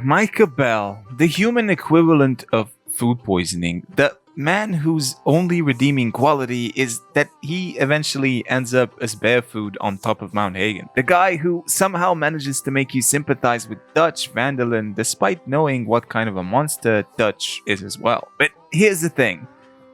Micah Bell, the human equivalent of food poisoning, the man whose only redeeming quality is that he eventually ends up as bear food on top of Mount Hagen. The guy who somehow manages to make you sympathize with Dutch Vanderlyn despite knowing what kind of a monster Dutch is as well. But here's the thing.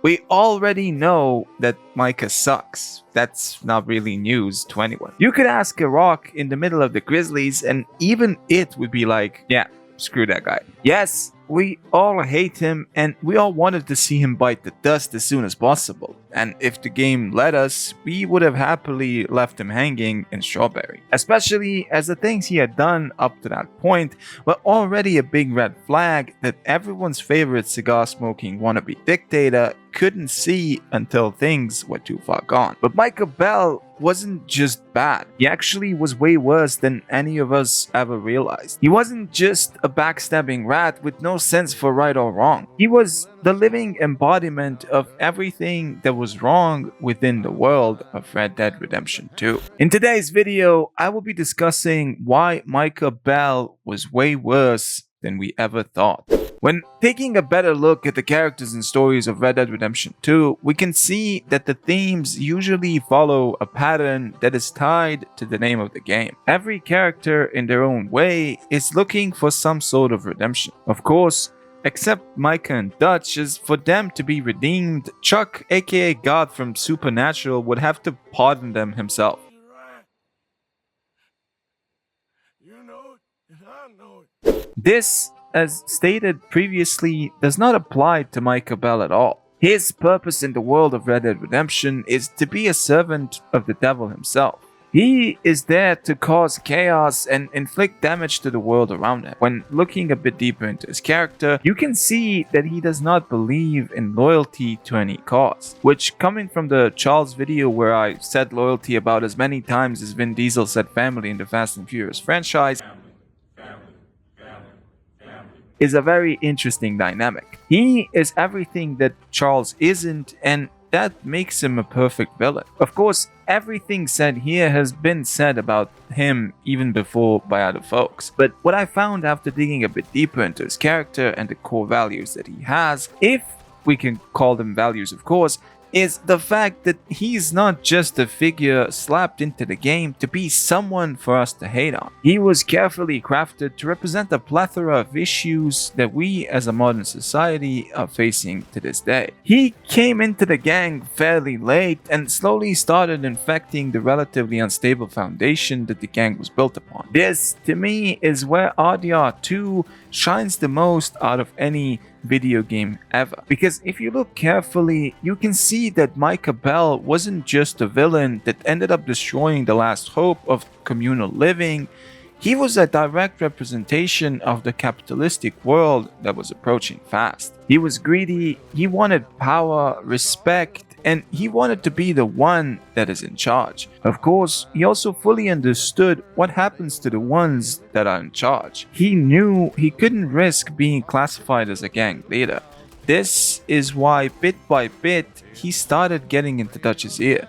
We already know that Micah sucks. That's not really news to anyone. You could ask a rock in the middle of the Grizzlies and even it would be like, yeah, screw that guy. Yes, we all hate him and we all wanted to see him bite the dust as soon as possible. And if the game let us, we would have happily left him hanging in Strawberry. Especially as the things he had done up to that point were already a big red flag that everyone's favorite cigar-smoking wannabe dictator couldn't see until things were too far gone. But Micah Bell wasn't just bad. He actually was way worse than any of us ever realized. He wasn't just a backstabbing rat with no sense for right or wrong. He was the living embodiment of everything that was wrong within the world of Red Dead Redemption 2. In today's video, I will be discussing why Micah Bell was way worse than we ever thought. When taking a better look at the characters and stories of Red Dead Redemption 2, we can see that the themes usually follow a pattern that is tied to the name of the game. Every character in their own way is looking for some sort of redemption. Of course, except Micah and Dutch, as for them to be redeemed, Chuck, aka God from Supernatural, would have to pardon them himself. This, as stated previously, does not apply to Micah Bell at all. His purpose in the world of Red Dead Redemption is to be a servant of the devil himself. He is there to cause chaos and inflict damage to the world around him. When looking a bit deeper into his character, you can see that he does not believe in loyalty to any cause. Which, coming from the Charles video where I said loyalty about as many times as Vin Diesel said family in the Fast and Furious franchise, is a very interesting dynamic. He is everything that Charles isn't, and that makes him a perfect villain. Of course, everything said here has been said about him even before by other folks. But what I found after digging a bit deeper into his character and the core values that he has, if we can call them values of course, is the fact that he's not just a figure slapped into the game to be someone for us to hate on. He was carefully crafted to represent a plethora of issues that we as a modern society are facing to this day. He came into the gang fairly late and slowly started infecting the relatively unstable foundation that the gang was built upon. This, to me, is where RDR 2 shines the most out of any video game ever. Because if you look carefully, you can see that Micah Bell wasn't just a villain that ended up destroying the last hope of communal living. He was a direct representation of the capitalistic world that was approaching fast. He was greedy, he wanted power, respect, and he wanted to be the one that is in charge. Of course, he also fully understood what happens to the ones that are in charge. He knew he couldn't risk being classified as a gang leader. This is why bit by bit he started getting into Dutch's ear.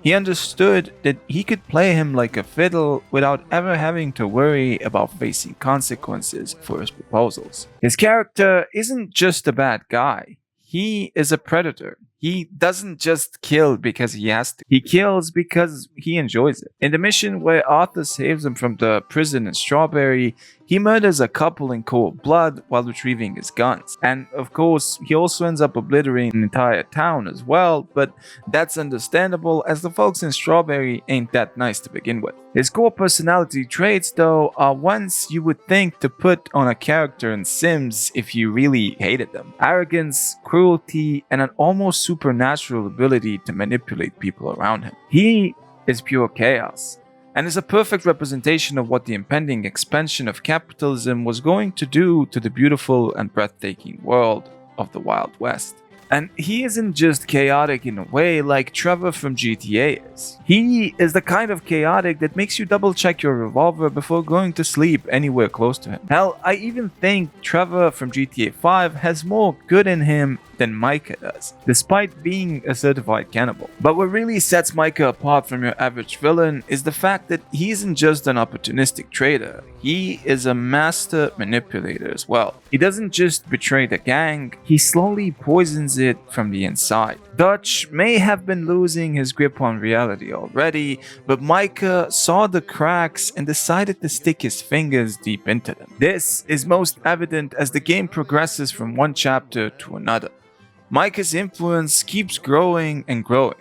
He understood that he could play him like a fiddle without ever having to worry about facing consequences for his proposals. His character isn't just a bad guy. He is a predator. He doesn't just kill because he has to. He kills because he enjoys it. In the mission where Arthur saves him from the prison in Strawberry, he murders a couple in cold blood while retrieving his guns. And of course, he also ends up obliterating an entire town as well, but that's understandable as the folks in Strawberry ain't that nice to begin with. His core personality traits, though, are ones you would think to put on a character in Sims if you really hated them. Arrogance, cruelty, and an almost supernatural ability to manipulate people around him. He is pure chaos, and is a perfect representation of what the impending expansion of capitalism was going to do to the beautiful and breathtaking world of the Wild West. And he isn't just chaotic in a way like Trevor from GTA is. He is the kind of chaotic that makes you double check your revolver before going to sleep anywhere close to him. Hell, I even think Trevor from GTA 5 has more good in him than Micah does, despite being a certified cannibal. But what really sets Micah apart from your average villain is the fact that he isn't just an opportunistic traitor, he is a master manipulator as well. He doesn't just betray the gang, he slowly poisons it from the inside. Dutch may have been losing his grip on reality already, but Micah saw the cracks and decided to stick his fingers deep into them. This is most evident as the game progresses from one chapter to another. Micah's influence keeps growing and growing,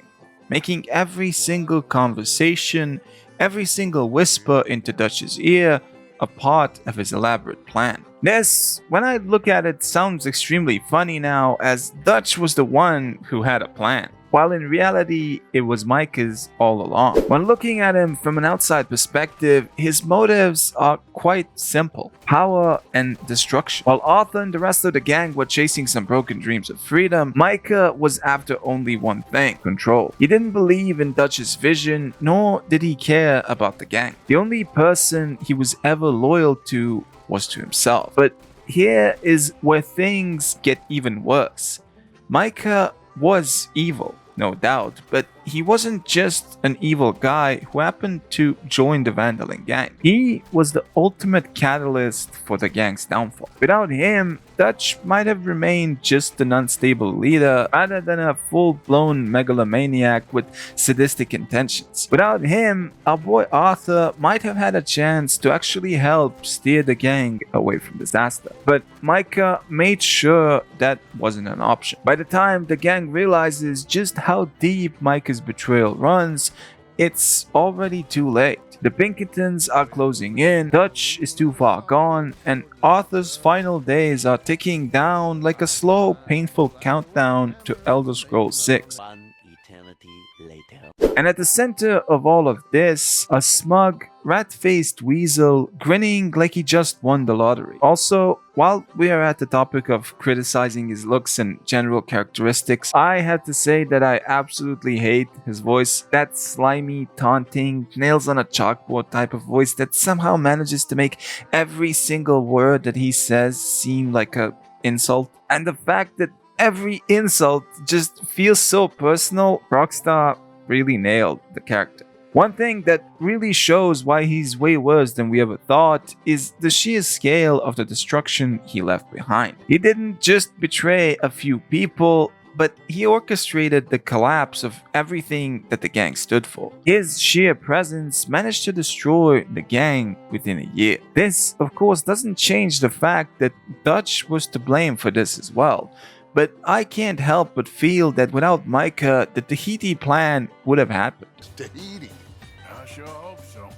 making every single conversation, every single whisper into Dutch's ear a part of his elaborate plan. This, when I look at it, sounds extremely funny now, as Dutch was the one who had a plan, while in reality it was Micah's all along. When looking at him from an outside perspective, his motives are quite simple: power and destruction. While Arthur and the rest of the gang were chasing some broken dreams of freedom, Micah was after only one thing: control. He didn't believe in Dutch's vision, nor did he care about the gang. The only person he was ever loyal to was to himself. But here is where things get even worse. Micah was evil, no doubt, but he wasn't just an evil guy who happened to join the Vandaling gang. He was the ultimate catalyst for the gang's downfall. Without him, Dutch might have remained just an unstable leader rather than a full-blown megalomaniac with sadistic intentions. Without him, our boy Arthur might have had a chance to actually help steer the gang away from disaster. But Micah made sure that wasn't an option. By the time the gang realizes just how deep Micah's betrayal runs, it's already too late. The Pinkertons are closing in, Dutch is too far gone, and Arthur's final days are ticking down like a slow, painful countdown to Elder Scrolls 6. And at the center of all of this, a smug, rat-faced weasel grinning like he just won the lottery. Also, while we are at the topic of criticizing his looks and general characteristics, I have to say that I absolutely hate his voice. That slimy, taunting, nails on a chalkboard type of voice that somehow manages to make every single word that he says seem like an insult. And the fact that every insult just feels so personal, Rockstar really nailed the character. One thing that really shows why he's way worse than we ever thought is the sheer scale of the destruction he left behind. He didn't just betray a few people, but he orchestrated the collapse of everything that the gang stood for. His sheer presence managed to destroy the gang within a year. This, of course, doesn't change the fact that Dutch was to blame for this as well. But I can't help but feel that without Micah, the Tahiti plan would have happened. Tahiti. I sure hope so.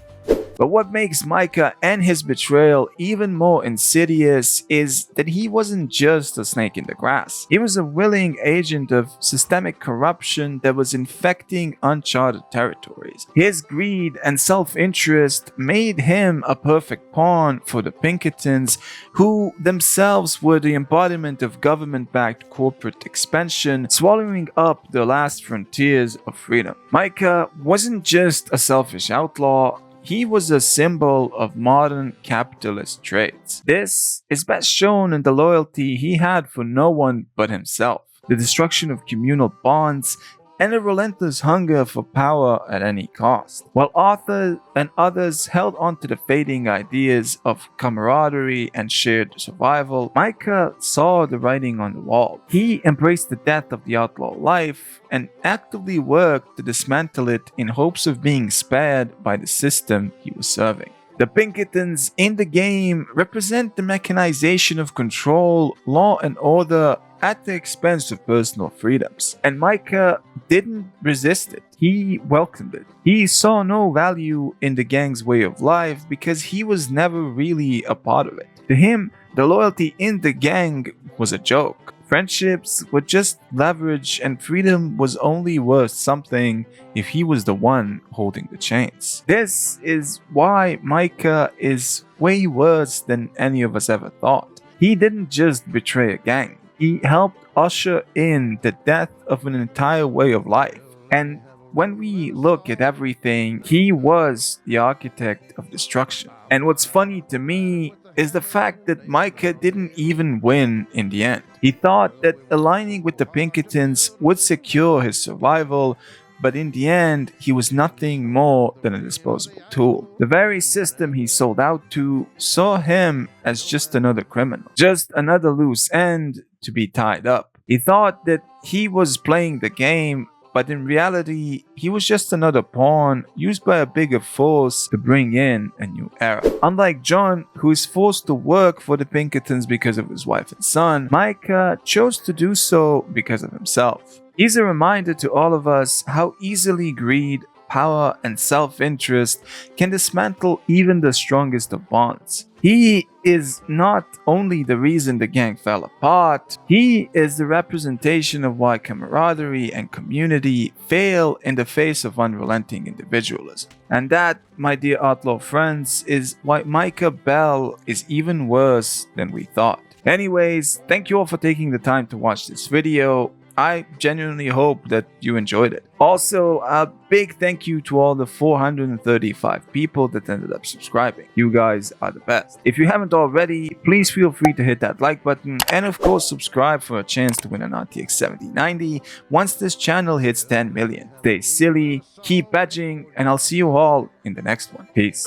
But what makes Micah and his betrayal even more insidious is that he wasn't just a snake in the grass. He was a willing agent of systemic corruption that was infecting uncharted territories. His greed and self-interest made him a perfect pawn for the Pinkertons, who themselves were the embodiment of government-backed corporate expansion, swallowing up the last frontiers of freedom. Micah wasn't just a selfish outlaw, he was a symbol of modern capitalist traits. This is best shown in the loyalty he had for no one but himself, the destruction of communal bonds, and a relentless hunger for power at any cost. While Arthur and others held on to the fading ideas of camaraderie and shared survival, Micah saw the writing on the wall. He embraced the death of the outlaw life and actively worked to dismantle it in hopes of being spared by the system he was serving. The Pinkertons in the game represent the mechanization of control, law and order at the expense of personal freedoms. And Micah didn't resist it. He welcomed it. He saw no value in the gang's way of life because he was never really a part of it. To him, the loyalty in the gang was a joke. Friendships were just leverage, and freedom was only worth something if he was the one holding the chains. This is why Micah is way worse than any of us ever thought. He didn't just betray a gang. he helped usher in the death of an entire way of life. And when we look at everything, he was the architect of destruction. And what's funny to me is the fact that Micah didn't even win in the end. He thought that aligning with the Pinkertons would secure his survival, but in the end, he was nothing more than a disposable tool. The very system he sold out to saw him as just another criminal, just another loose end to be tied up. He thought that he was playing the game, but in reality, he was just another pawn used by a bigger force to bring in a new era. Unlike John, who is forced to work for the Pinkertons because of his wife and son, Micah chose to do so because of himself. He's a reminder to all of us how easily greed, power, and self-interest can dismantle even the strongest of bonds. He is not only the reason the gang fell apart, he is the representation of why camaraderie and community fail in the face of unrelenting individualism. And that, my dear outlaw friends, is why Micah Bell is even worse than we thought. Anyways, thank you all for taking the time to watch this video. I genuinely hope that you enjoyed it. Also, a big thank you to all the 435 people that ended up subscribing. You guys are the best. If you haven't already, please feel free to hit that like button and of course subscribe for a chance to win an RTX 7090 once this channel hits 10 million. Stay silly, keep badging, and I'll see you all in the next one. Peace.